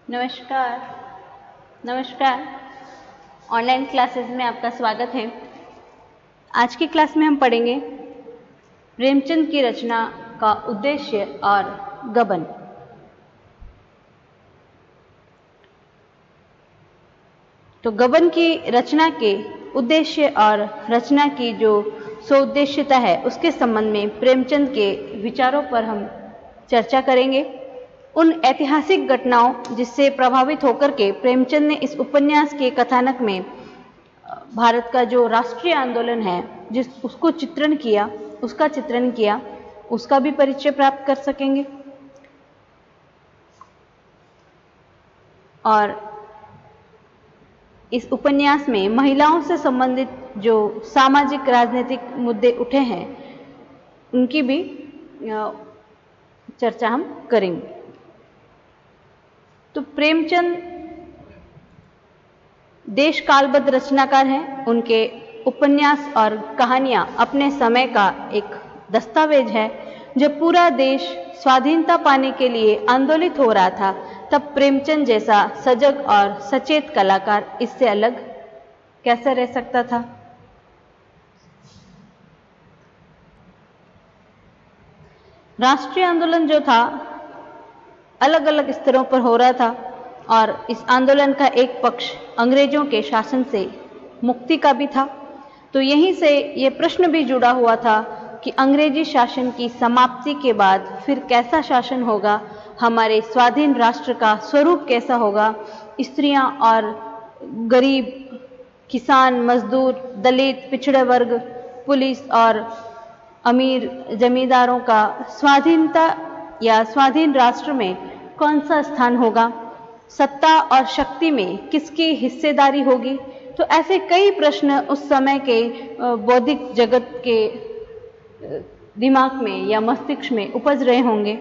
नमस्कार। नमस्कार। Online classes में आपका स्वागत है। आज की क्लास में हम पढ़ेंगे प्रेमचंद की रचना का उद्देश्य और गबन। तो गबन की रचना के उद्देश्य और रचना की जो सौउद्देश्यता है उसके संबंध में प्रेमचंद के विचारों पर हम चर्चा करेंगे। उन ऐतिहासिक घटनाओं जिससे प्रभावित होकर के प्रेमचंद ने इस उपन्यास के कथानक में भारत का जो राष्ट्रीय आंदोलन है उसका चित्रण किया, उसका भी परिचय प्राप्त कर सकेंगे। और इस उपन्यास में महिलाओं से संबंधित जो सामाजिक राजनीतिक मुद्दे उठे हैं उनकी भी चर्चा हम करेंगे। तो प्रेमचंद देश कालबद्ध रचनाकार हैं। उनके उपन्यास और कहानियां अपने समय का एक दस्तावेज है। जब पूरा देश स्वाधीनता पाने के लिए आंदोलित हो रहा था तब प्रेमचंद जैसा सजग और सचेत कलाकार इससे अलग कैसे रह सकता था। राष्ट्रीय आंदोलन जो था अलग अलग स्तरों पर हो रहा था और इस आंदोलन का एक पक्ष अंग्रेजों के शासन से मुक्ति का भी था। तो यहीं से ये प्रश्न भी जुड़ा हुआ था कि अंग्रेजी शासन की समाप्ति के बाद फिर कैसा शासन होगा, हमारे स्वाधीन राष्ट्र का स्वरूप कैसा होगा, स्त्रियां और गरीब, किसान, मजदूर, दलित, पिछड़े वर्ग, पुलिस और अमीर जमींदारों का स्वाधीनता या स्वाधीन राष्ट्र में कौन सा स्थान होगा, सत्ता और शक्ति में किसकी हिस्सेदारी होगी। तो ऐसे कई प्रश्न उस समय के बौद्धिक जगत के दिमाग में या मस्तिष्क में उपज रहे होंगे।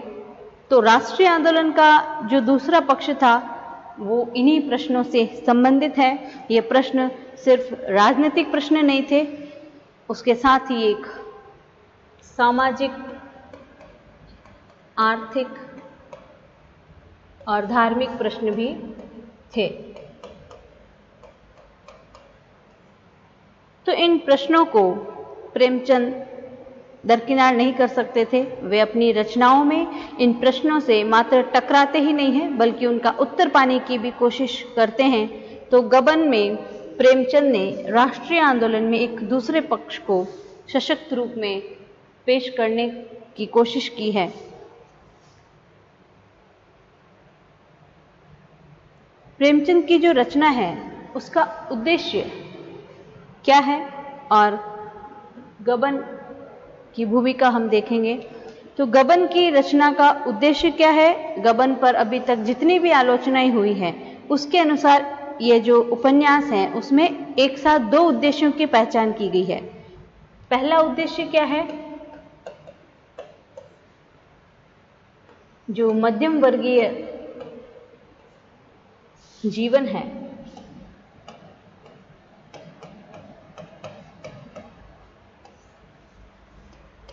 तो राष्ट्रीय आंदोलन का जो दूसरा पक्ष था वो इन्हीं प्रश्नों से संबंधित है। ये प्रश्न सिर्फ राजनीतिक प्रश्न नहीं थे, उसके साथ ही एक सामाजिक, आर्थिक और धार्मिक प्रश्न भी थे। तो इन प्रश्नों को प्रेमचंद दरकिनार नहीं कर सकते थे। वे अपनी रचनाओं में इन प्रश्नों से मात्र टकराते ही नहीं हैं बल्कि उनका उत्तर पाने की भी कोशिश करते हैं। तो गबन में प्रेमचंद ने राष्ट्रीय आंदोलन में एक दूसरे पक्ष को सशक्त रूप में पेश करने की कोशिश की है। प्रेमचंद की जो रचना है उसका उद्देश्य क्या है और गबन की भूमिका हम देखेंगे। तो गबन की रचना का उद्देश्य क्या है, गबन पर अभी तक जितनी भी आलोचनाएं हुई हैं उसके अनुसार ये जो उपन्यास है उसमें एक साथ दो उद्देश्यों की पहचान की गई है। पहला उद्देश्य क्या है, जो मध्यम वर्गीय जीवन है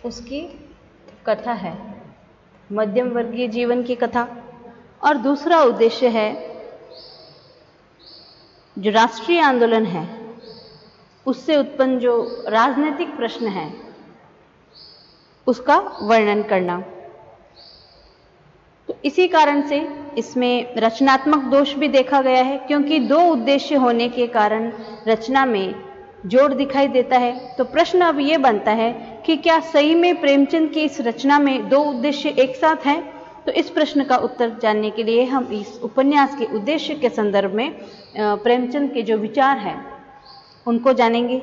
उसकी कथा है, मध्यम वर्गीय जीवन की कथा। और दूसरा उद्देश्य है जो राष्ट्रीय आंदोलन है उससे उत्पन्न जो राजनीतिक प्रश्न है उसका वर्णन करना। तो इसी कारण से इसमें रचनात्मक दोष भी देखा गया है, क्योंकि दो उद्देश्य होने के कारण रचना में जोड़ दिखाई देता है। तो प्रश्न अब ये बनता है कि क्या सही में प्रेमचंद की इस रचना में दो उद्देश्य एक साथ हैं। तो इस प्रश्न का उत्तर जानने के लिए हम इस उपन्यास के उद्देश्य के संदर्भ में प्रेमचंद के जो विचार हैं उनको जानेंगे।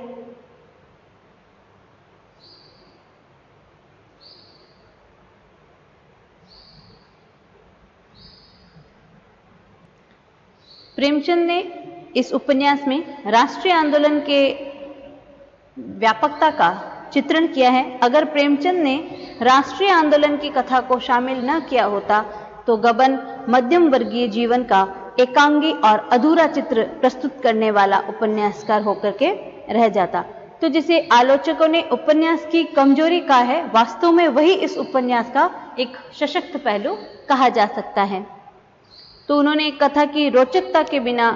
प्रेमचंद ने इस उपन्यास में राष्ट्रीय आंदोलन के व्यापकता का चित्रण किया है। अगर प्रेमचंद ने राष्ट्रीय आंदोलन की कथा को शामिल न किया होता तो गबन मध्यम वर्गीय जीवन का एकांगी और अधूरा चित्र प्रस्तुत करने वाला उपन्यासकार होकर के रह जाता। तो जिसे आलोचकों ने उपन्यास की कमजोरी कहा है, वास्तव में वही इस उपन्यास का एक सशक्त पहलू कहा जा सकता है। तो उन्होंने कथा की रोचकता के बिना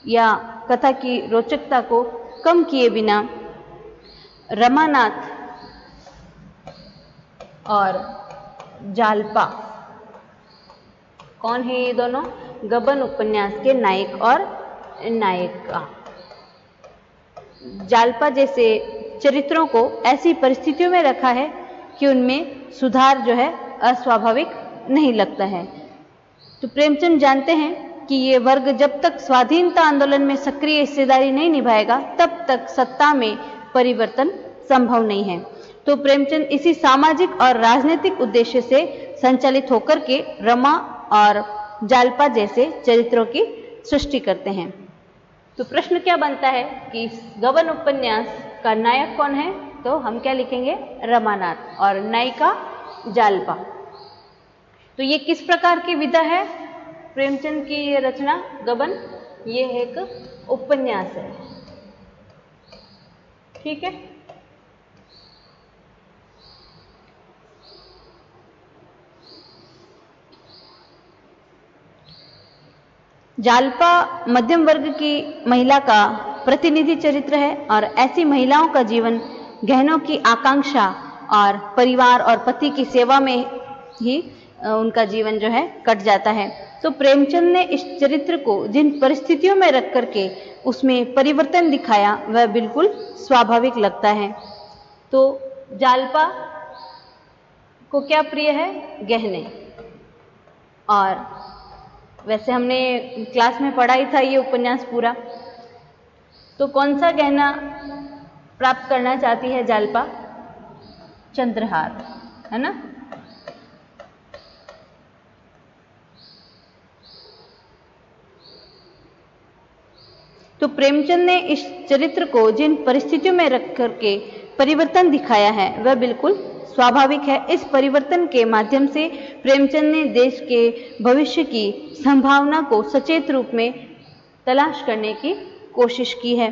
या कथा की रोचकता को कम किए बिना रमानाथ और जालपा, कौन है ये दोनों? गबन उपन्यास के नायक और नायिका। जालपा जैसे चरित्रों को ऐसी परिस्थितियों में रखा है कि उनमें सुधार जो है अस्वाभाविक नहीं लगता है। तो प्रेमचंद जानते हैं कि ये वर्ग जब तक स्वाधीनता आंदोलन में सक्रिय हिस्सेदारी नहीं निभाएगा तब तक सत्ता में परिवर्तन संभव नहीं है। तो प्रेमचंद इसी सामाजिक और राजनीतिक उद्देश्य से संचालित होकर के रमा और जालपा जैसे चरित्रों की सृष्टि करते हैं। तो प्रश्न क्या बनता है कि इस गबन उपन्यास का नायक कौन है? तो हम क्या लिखेंगे? रमानाथ, और नायिका जालपा। तो ये किस प्रकार की विधा है प्रेमचंद की ये रचना गबन? ये एक उपन्यास है, ठीक है। जालपा मध्यम वर्ग की महिला का प्रतिनिधि चरित्र है और ऐसी महिलाओं का जीवन गहनों की आकांक्षा और परिवार और पति की सेवा में ही उनका जीवन जो है कट जाता है। तो प्रेमचंद ने इस चरित्र को जिन परिस्थितियों में रख करके उसमें परिवर्तन दिखाया वह बिल्कुल स्वाभाविक लगता है। तो जालपा को क्या प्रिय है? गहने। और वैसे हमने क्लास में पढ़ा ही था ये उपन्यास पूरा। तो कौन सा गहना प्राप्त करना चाहती है जालपा? चंद्रहार, है ना। तो प्रेमचंद ने इस चरित्र को जिन परिस्थितियों में रख करके परिवर्तन दिखाया है वह बिल्कुल स्वाभाविक है। इस परिवर्तन के माध्यम से प्रेमचंद ने देश के भविष्य की संभावना को सचेत रूप में तलाश करने की कोशिश की है।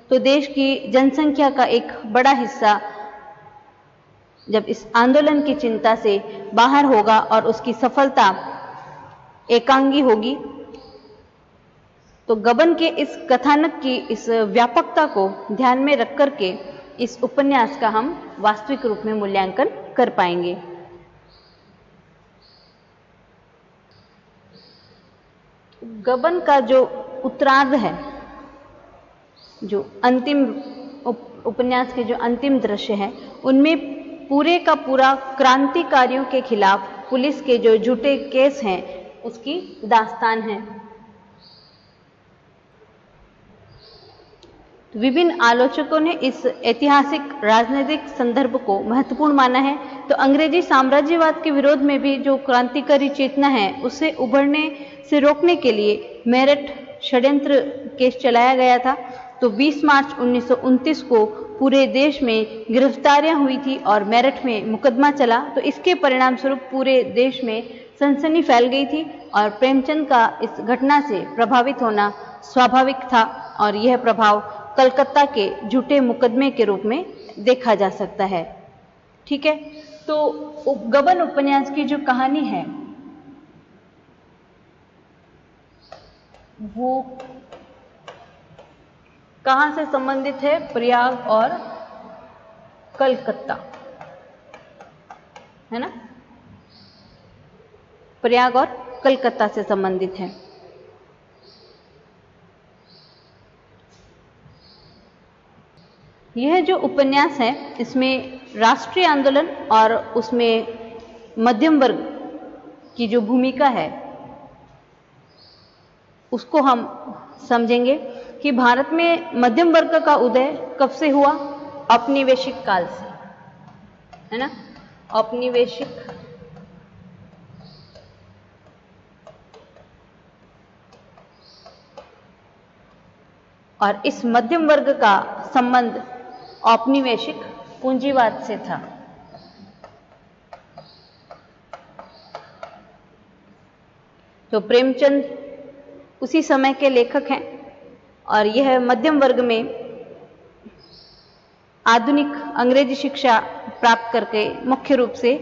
तो देश की जनसंख्या का एक बड़ा हिस्सा जब इस आंदोलन की चिंता से बाहर होगा और उसकी सफलता एकांगी होगी, तो गबन के इस कथानक की इस व्यापकता को ध्यान में रख करके इस उपन्यास का हम वास्तविक रूप में मूल्यांकन कर पाएंगे। गबन का जो उत्तरार्ध है, जो अंतिम उपन्यास के जो अंतिम दृश्य है, उनमें पूरे का पूरा क्रांतिकारियों के खिलाफ पुलिस के जो झूठे केस हैं उसकी दास्तान है। विभिन्न आलोचकों ने इस ऐतिहासिक राजनीतिक संदर्भ को महत्वपूर्ण माना है। तो अंग्रेजी साम्राज्यवाद के विरोध में भी जो क्रांतिकारी चेतना है उसे उभरने से रोकने के लिए मेरठ षड्यंत्र केस चलाया गया था। तो 20 मार्च 1929 को पूरे देश में गिरफ्तारियां हुई थी और मेरठ में मुकदमा चला। तो इसके परिणाम स्वरूप पूरे देश में सनसनी फैल गई थी और प्रेमचंद का इस घटना से प्रभावित होना स्वाभाविक था और यह प्रभाव कलकत्ता के झूठे मुकदमे के रूप में देखा जा सकता है। ठीक है, तो गबन उपन्यास की जो कहानी है वो कहां से संबंधित है? प्रयाग और कलकत्ता, है ना। प्रयाग और कलकत्ता से संबंधित है। यह जो उपन्यास है इसमें राष्ट्रीय आंदोलन और उसमें मध्यम वर्ग की जो भूमिका है उसको हम समझेंगे कि भारत में मध्यम वर्ग का उदय कब से हुआ? औपनिवेशिक काल से, है ना। औपनिवेशिक और इस मध्यम वर्ग का संबंध औपनिवेशिक पूंजीवाद से था। तो प्रेमचंद उसी समय के लेखक हैं और यह मध्यम वर्ग में आधुनिक अंग्रेजी शिक्षा प्राप्त करके मुख्य रूप से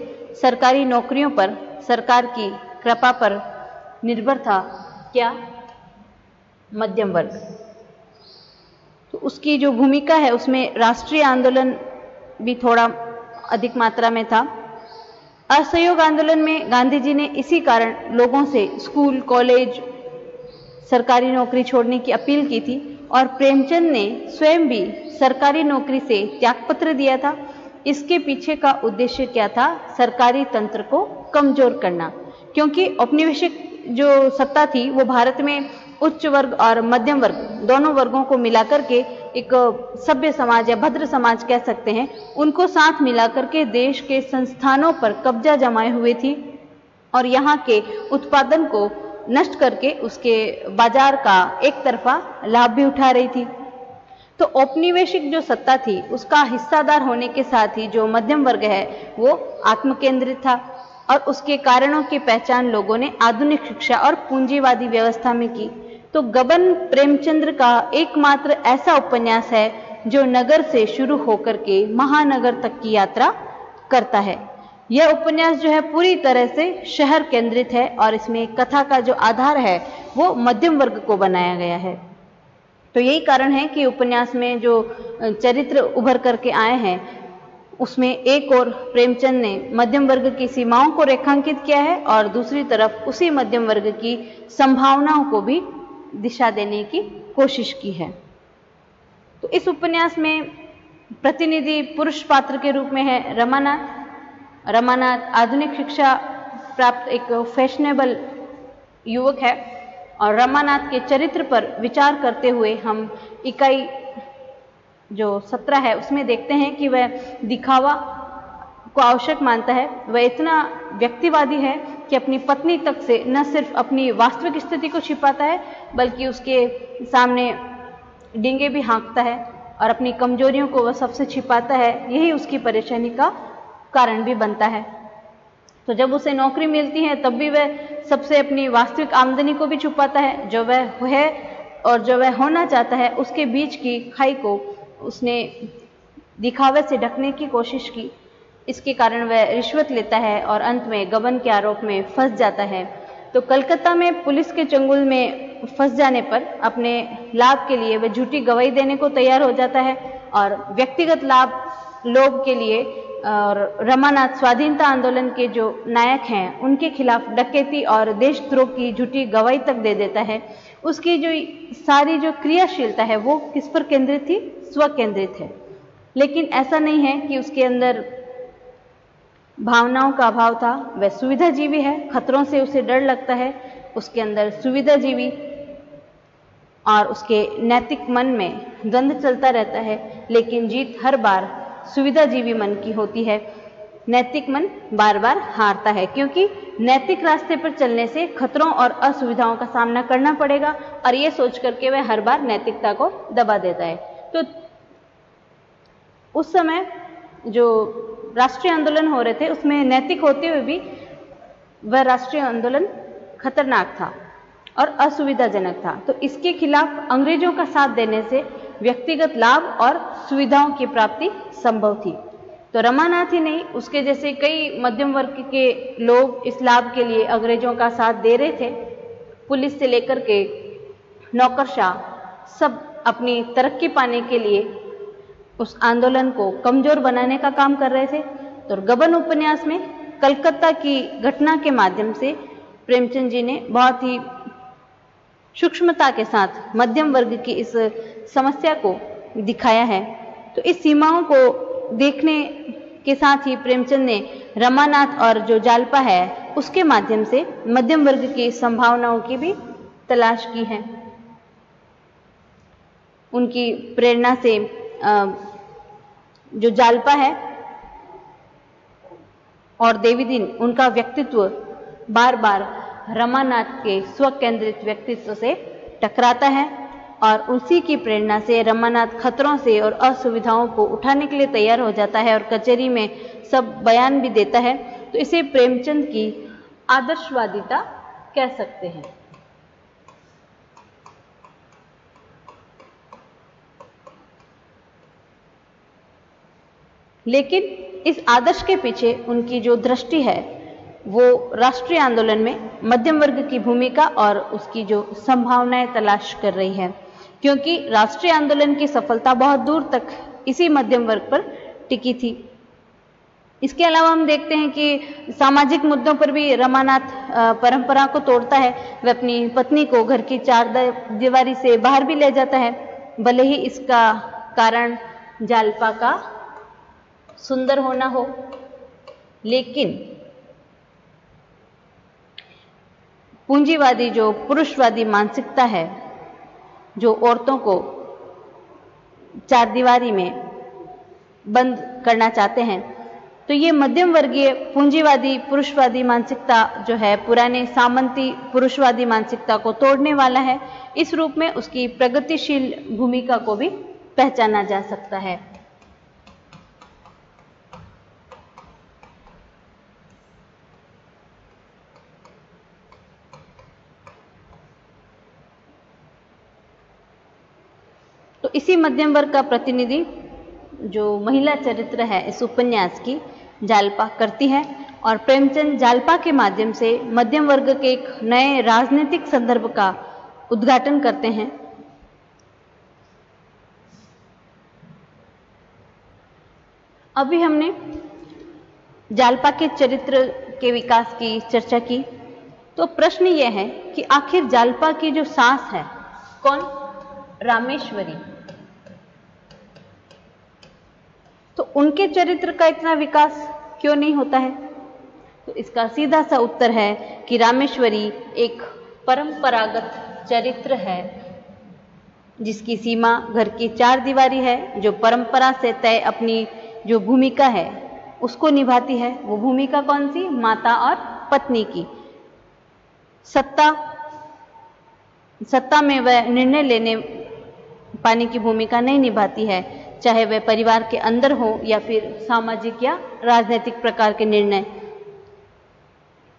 सरकारी नौकरियों पर सरकार की कृपा पर निर्भर था क्या? मध्यम वर्ग। तो उसकी जो भूमिका है उसमें राष्ट्रीय आंदोलन भी थोड़ा अधिक मात्रा में था। असहयोग आंदोलन में गांधी जी ने इसी कारण लोगों से स्कूल, कॉलेज, सरकारी नौकरी छोड़ने की अपील की थी और प्रेमचंद ने स्वयं भी सरकारी नौकरी से त्यागपत्र दिया था। इसके पीछे का उद्देश्य क्या था? सरकारी तंत्र को कमजोर करना, क्योंकि औपनिवेशिक जो सत्ता थी वो भारत में उच्च वर्ग और मध्यम वर्ग दोनों वर्गों को मिलाकर के एक सभ्य समाज या भद्र समाज कह सकते हैं, उनको साथ मिलाकर के देश के संस्थानों पर कब्जा जमाए हुए थी और यहाँ के उत्पादन को नष्ट करके उसके बाजार का एक तरफा लाभ भी उठा रही थी। तो औपनिवेशिक जो सत्ता थी उसका हिस्सादार होने के साथ ही जो मध्यम वर्ग है वो आत्मकेंद्रित था और उसके कारणों की पहचान लोगों ने आधुनिक शिक्षा और पूंजीवादी व्यवस्था में की। तो गबन प्रेमचंद्र का एकमात्र ऐसा उपन्यास है जो नगर से शुरू होकर के महानगर तक की यात्रा करता है। यह उपन्यास जो है पूरी तरह से शहर केंद्रित है और इसमें कथा का जो आधार है वो मध्यम वर्ग को बनाया गया है। तो यही कारण है कि उपन्यास में जो चरित्र उभर करके आए हैं उसमें एक और प्रेमचंद ने मध्यम वर्ग की सीमाओं को रेखांकित किया है और दूसरी तरफ उसी मध्यम वर्ग की संभावनाओं को भी दिशा देने की कोशिश की है। तो इस उपन्यास में प्रतिनिधि पुरुष पात्र के रूप में है रमानाथ। रमानाथ आधुनिक शिक्षा प्राप्त एक फैशनेबल युवक है और रमानाथ के चरित्र पर विचार करते हुए हम इकाई जो 17 है उसमें देखते हैं कि वह दिखावा को आवश्यक मानता है। वह इतना व्यक्तिवादी है कि अपनी पत्नी तक से न सिर्फ अपनी वास्तविक स्थिति को छिपाता है बल्कि उसके सामने डींगे भी हाँकता है और अपनी कमजोरियों को वह सबसे छिपाता है। यही उसकी परेशानी का कारण भी बनता है। तो जब उसे नौकरी मिलती है तब भी वह सबसे अपनी वास्तविक आमदनी को भी छुपाता है। जो वह है और जो वह होना चाहता है उसके बीच की खाई को उसने दिखावे से ढकने की कोशिश की। इसके कारण वह रिश्वत लेता है और अंत में गबन के आरोप में फंस जाता है। तो कलकत्ता में पुलिस के चंगुल में फंस जाने पर अपने लाभ के लिए वह झूठी गवाही देने को तैयार हो जाता है और व्यक्तिगत लोभ के लिए और रमानाथ स्वाधीनता आंदोलन के जो नायक हैं उनके खिलाफ डकैती और देशद्रोह की झूठी गवाही तक दे देता है। उसकी जो सारी जो क्रियाशीलता है वो किस पर केंद्रित थी? स्व केंद्रित है। लेकिन ऐसा नहीं है कि उसके अंदर भावनाओं का अभाव था। वह सुविधाजीवी है, खतरों से उसे डर लगता है। उसके अंदर सुविधाजीवी और उसके नैतिक मन में द्वंद्व चलता रहता है, लेकिन जीत हर बार सुविधाजीवी मन की होती है। नैतिक मन बार बार हारता है क्योंकि नैतिक रास्ते पर चलने से खतरों और असुविधाओं का सामना करना पड़ेगा और ये सोच करके वह हर बार नैतिकता को दबा देता है। तो उस समय जो राष्ट्रीय आंदोलन हो रहे थे उसमें नैतिक होते हुए भी वह राष्ट्रीय आंदोलन खतरनाक था और असुविधाजनक था। तो इसके खिलाफ अंग्रेजों का साथ देने से व्यक्तिगत लाभ और सुविधाओं की प्राप्ति संभव थी। तो रमानाथ ही नहीं, उसके जैसे कई मध्यम वर्ग के लोग इस लाभ के लिए अंग्रेजों का साथ दे रहे थे। पुलिस से लेकर के नौकरशाह सब अपनी तरक्की पाने के लिए उस आंदोलन को कमजोर बनाने का काम कर रहे थे। तो गबन उपन्यास में कलकत्ता की घटना के माध्यम से प्रेमचंद जी ने बहुत ही सूक्ष्मता के साथ मध्यम वर्ग की इस समस्या को दिखाया है। तो इस सीमाओं को देखने के साथ ही प्रेमचंद ने रमानाथ और जो जालपा है उसके माध्यम से मध्यम वर्ग की संभावनाओं की भी तलाश की है। उनकी प्रेरणा से जो जालपा है और देवीदीन, उनका व्यक्तित्व बार बार रमानाथ के स्वकेंद्रित व्यक्तित्व से टकराता है और उसी की प्रेरणा से रमानाथ खतरों से और असुविधाओं को उठाने के लिए तैयार हो जाता है और कचहरी में सब बयान भी देता है। तो इसे प्रेमचंद की आदर्शवादिता कह सकते हैं। लेकिन इस आदर्श के पीछे उनकी जो दृष्टि है वो राष्ट्रीय आंदोलन में मध्यम वर्ग की भूमिका और उसकी जो संभावनाएं तलाश कर रही है, क्योंकि राष्ट्रीय आंदोलन की सफलता बहुत दूर तक इसी मध्यम वर्ग पर टिकी थी। इसके अलावा हम देखते हैं कि सामाजिक मुद्दों पर भी रमानाथ परंपरा को तोड़ता है। वह अपनी पत्नी को घर की चार दीवारी से बाहर भी ले जाता है, भले ही इसका कारण जालपा का सुंदर होना हो, लेकिन पूंजीवादी जो पुरुषवादी मानसिकता है, जो औरतों को चार दीवारी में बंद करना चाहते हैं, तो ये मध्यम वर्गीय पूंजीवादी पुरुषवादी मानसिकता जो है पुराने सामंती पुरुषवादी मानसिकता को तोड़ने वाला है। इस रूप में उसकी प्रगतिशील भूमिका को भी पहचाना जा सकता है। तो इसी मध्यम वर्ग का प्रतिनिधि जो महिला चरित्र है इस उपन्यास की, जालपा करती है, और प्रेमचंद जालपा के माध्यम से मध्यम वर्ग के एक नए राजनीतिक संदर्भ का उद्घाटन करते हैं। अभी हमने जालपा के चरित्र के विकास की चर्चा की, तो प्रश्न यह है कि आखिर जालपा की जो सास है, कौन? रामेश्वरी, तो उनके चरित्र का इतना विकास क्यों नहीं होता है? तो इसका सीधा सा उत्तर है कि रामेश्वरी एक परंपरागत चरित्र है, जिसकी सीमा घर की चार दीवारी है, जो परंपरा से तय अपनी जो भूमिका है उसको निभाती है। वो भूमिका कौन सी? माता और पत्नी की। सत्ता में वह निर्णय लेने पाने की भूमिका नहीं निभाती है, चाहे वह परिवार के अंदर हो या फिर सामाजिक या राजनीतिक प्रकार के निर्णय।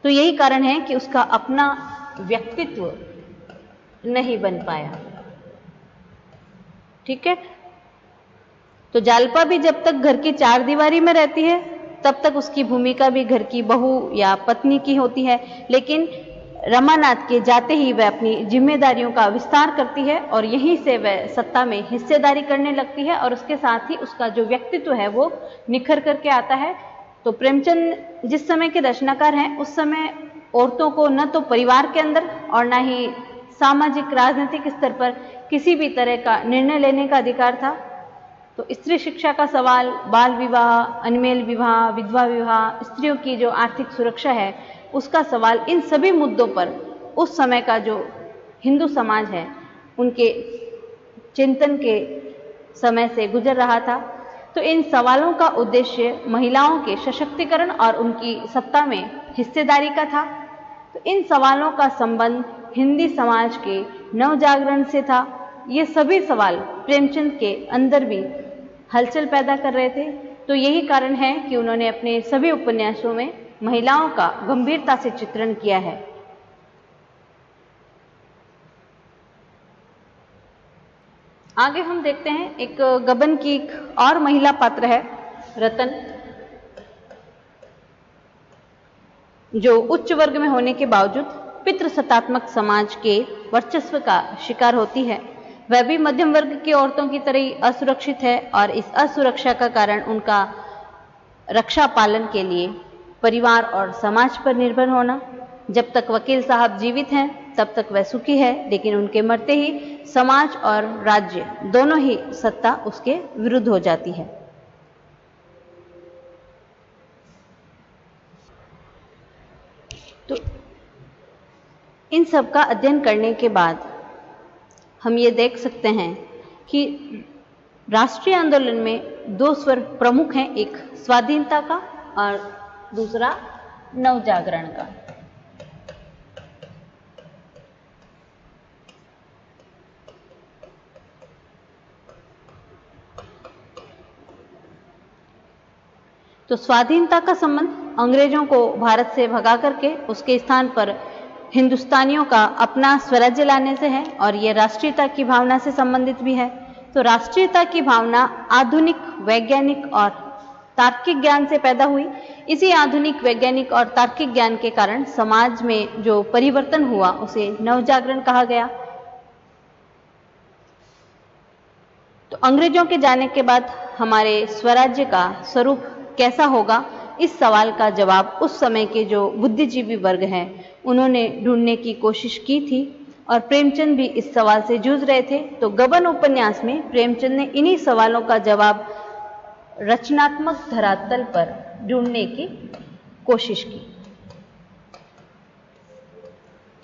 तो यही कारण है कि उसका अपना व्यक्तित्व नहीं बन पाया। ठीक है, तो जालपा भी जब तक घर की चार दीवारी में रहती है तब तक उसकी भूमिका भी घर की बहू या पत्नी की होती है, लेकिन रमानाथ के जाते ही वह अपनी जिम्मेदारियों का विस्तार करती है और यहीं से वह सत्ता में हिस्सेदारी करने लगती है, और उसके साथ ही उसका जो व्यक्तित्व है वो निखर करके आता है। तो प्रेमचंद जिस समय के रचनाकार हैं, उस समय औरतों को न तो परिवार के अंदर और न ही सामाजिक राजनीतिक स्तर पर किसी भी तरह का निर्णय लेने का अधिकार था। तो स्त्री शिक्षा का सवाल, बाल विवाह, अनमेल विवाह, विधवा विवाह, स्त्रियों की जो आर्थिक सुरक्षा है उसका सवाल, इन सभी मुद्दों पर उस समय का जो हिंदू समाज है उनके चिंतन के समय से गुजर रहा था। तो इन सवालों का उद्देश्य महिलाओं के सशक्तिकरण और उनकी सत्ता में हिस्सेदारी का था। तो इन सवालों का संबंध हिंदी समाज के नवजागरण से था। ये सभी सवाल प्रेमचंद के अंदर भी हलचल पैदा कर रहे थे। तो यही कारण है कि उन्होंने अपने सभी उपन्यासों में महिलाओं का गंभीरता से चित्रण किया है। आगे हम देखते हैं एक गबन की एक और महिला पात्र है, रतन, जो उच्च वर्ग में होने के बावजूद पितृसत्तात्मक समाज के वर्चस्व का शिकार होती है। वह भी मध्यम वर्ग की औरतों की तरह ही असुरक्षित है, और इस असुरक्षा का कारण उनका रक्षा पालन के लिए परिवार और समाज पर निर्भर होना। जब तक वकील साहब जीवित हैं तब तक वह सुखी है, लेकिन उनके मरते ही समाज और राज्य दोनों ही सत्ता उसके विरुद्ध हो जाती है। तो इन सब का अध्ययन करने के बाद हम ये देख सकते हैं कि राष्ट्रीय आंदोलन में दो स्वर प्रमुख हैं, एक स्वाधीनता का और दूसरा नवजागरण का। तो स्वाधीनता का संबंध अंग्रेजों को भारत से भगा करके उसके स्थान पर हिंदुस्तानियों का अपना स्वराज्य लाने से है, और यह राष्ट्रीयता की भावना से संबंधित भी है। तो राष्ट्रीयता की भावना आधुनिक वैज्ञानिक और तार्किक ज्ञान से पैदा हुई। इसी आधुनिक वैज्ञानिक और तार्किक ज्ञान के कारण समाज में जो परिवर्तन हुआ उसे नवजागरण कहा गया। तो अंग्रेजों के जाने के बाद हमारे स्वराज्य का स्वरूप कैसा होगा, इस सवाल का जवाब उस समय के जो बुद्धिजीवी वर्ग हैं उन्होंने ढूंढने की कोशिश की थी और प्रेमचंद भी इस सवाल से जूझ रहे थे। तो गबन उपन्यास में प्रेमचंद ने इन्हीं सवालों का जवाब रचनात्मक धरातल पर ढूंढने की कोशिश की।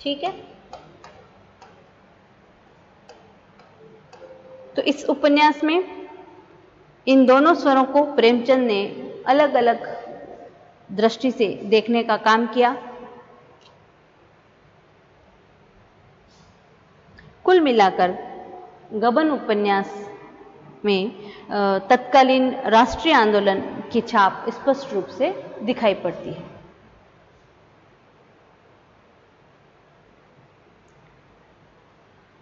ठीक है, तो इस उपन्यास में इन दोनों स्वरों को प्रेमचंद ने अलग अलग दृष्टि से देखने का काम किया। कुल मिलाकर गबन उपन्यास में तत्कालीन राष्ट्रीय आंदोलन की छाप स्पष्ट रूप से दिखाई पड़ती है।